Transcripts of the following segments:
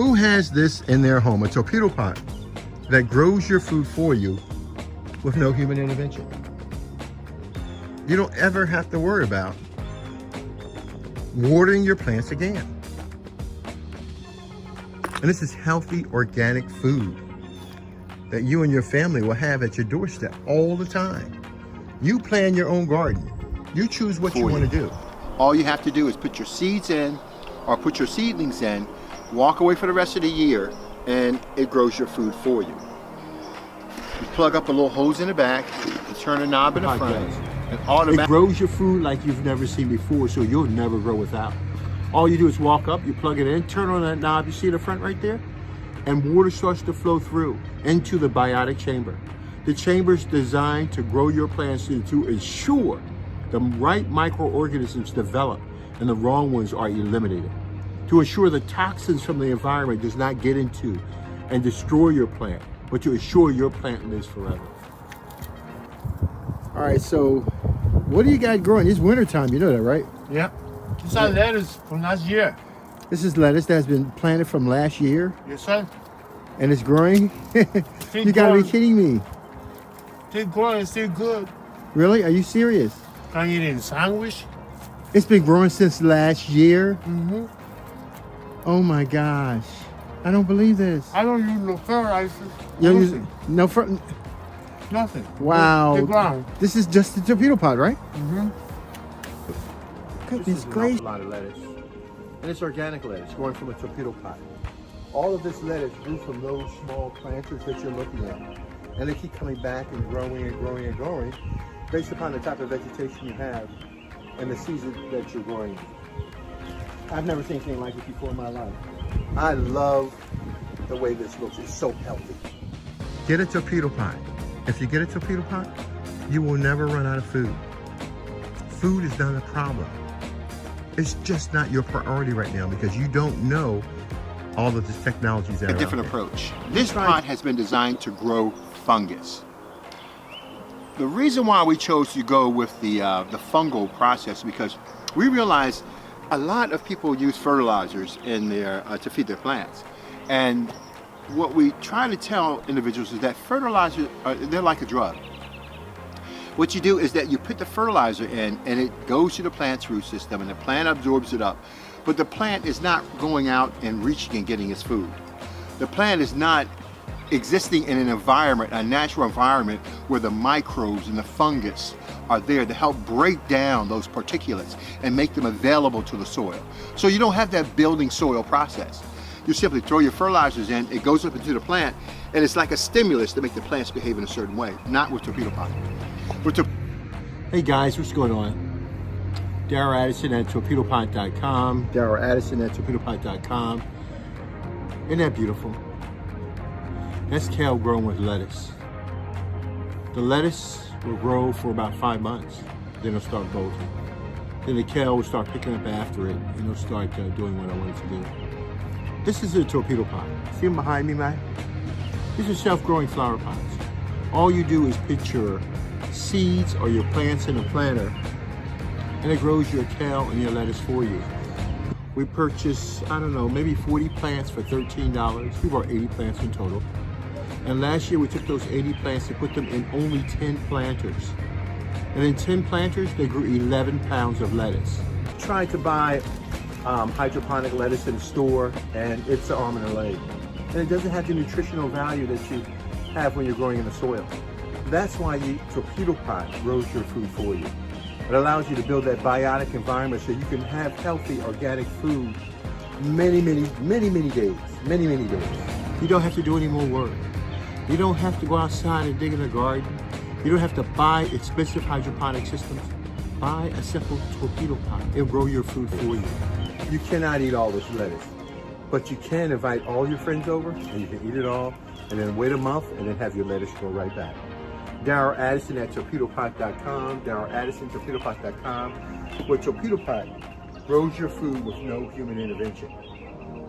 Who has this in their home, a torpedo pot that grows your food for you with no human intervention? You don't ever have to worry about watering your plants again. And this is healthy, organic food that you and your family will have at your doorstep all the time. You plan your own garden. You choose what you want to do. All you have to do is put your seeds in or put your seedlings in, walk away for the rest of the year, and it grows your food for you. You plug up a little hose in the back, you turn a knob in the front, and automatically it grows your food like you've never seen before, so you'll never grow without. All you do is walk up, you plug it in, turn on that knob you see in the front right there, and water starts to flow through into the biotic chamber. The chamber's designed to grow your plants to ensure the right microorganisms develop and the wrong ones are eliminated. To ensure the toxins from the environment does not get into and destroy your plant, but to ensure your plant lives forever. All right, so what do you got growing? It's wintertime, you know that, right? Yeah. These are lettuce from last year. This is lettuce that's been planted from last year. Yes, sir. And it's growing? You gotta be kidding me. Still growing, still good. Really? Are you serious? Can eat it in sandwich. It's been growing since last year? Mm-hmm. Oh my gosh. I don't believe this. I don't use no fertilizer. You don't use Nothing. Nothing. Wow. The ground. This is just the torpedo pot, right? Mm-hmm. Goodness This is an gracious. awful lot of lettuce. And it's organic lettuce growing from a torpedo pot. All of this lettuce grew from those small planters that you're looking at. And they keep coming back and growing and growing and growing based upon the type of vegetation you have and the season that you're growing. I've never seen anything like it before in my life. I love the way this looks. It's so healthy. Get a torpedo pot. If you get a torpedo pot, you will never run out of food. Food is not a problem. It's just not your priority right now because you don't know all of the technologies that are a different out there. approach. This pot has been designed to grow fungus. The reason why we chose to go with the fungal process because we realized a lot of people use fertilizers in their to feed their plants, and what we try to tell individuals is that fertilizers they're like a drug. What you do is that you put the fertilizer in and it goes to the plant's root system and the plant absorbs it up, but the plant is not going out and reaching and getting its food. The plant is not existing in an environment, a natural environment where the microbes and the fungus are there to help break down those particulates and make them available to the soil. So you don't have that building soil process. You simply throw your fertilizers in, it goes up into the plant, and it's like a stimulus to make the plants behave in a certain way, not with torpedo pot. Hey guys, what's going on? Darryl Addison at torpedopot.com. Darryl Addison at torpedopot.com. Isn't that beautiful? That's kale grown with lettuce. The lettuce will grow for about 5 months. Then it'll start bolting. Then the kale will start picking up after it and it'll start doing what I want it to do. This is a torpedo pot. See them behind me, man? These are self-growing flower pots. All you do is put your seeds or your plants in a planter and it grows your kale and your lettuce for you. We purchased, I don't know, maybe 40 plants for $13. We bought 80 plants in total. And last year we took those 80 plants and put them in only 10 planters. And in 10 planters, they grew 11 pounds of lettuce. Tried to buy hydroponic lettuce in the store and it's an arm and a leg. And it doesn't have the nutritional value that you have when you're growing in the soil. That's why the torpedo pot grows your food for you. It allows you to build that biotic environment so you can have healthy organic food many days. You don't have to do any more work. You don't have to go outside and dig in a garden. You don't have to buy expensive hydroponic systems. Buy a simple torpedo pot. It'll grow your food for you. You cannot eat all this lettuce, but you can invite all your friends over and you can eat it all and then wait a month and then have your lettuce grow right back. Darryl Addison at torpedopot.com. Darryl Addison, torpedopot.com. Where Torpedo Pot grows your food with no human intervention.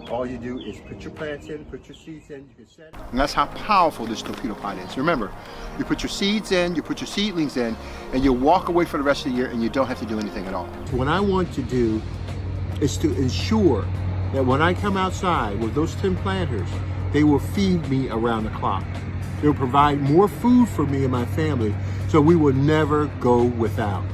All you do is put your plants in, put your seeds in, you can set it. And that's how powerful this torpedo pot is. Remember, you put your seeds in, you put your seedlings in, and you walk away for the rest of the year and you don't have to do anything at all. What I want to do is to ensure that when I come outside with those 10 planters, they will feed me around the clock. They'll provide more food for me and my family, so we will never go without.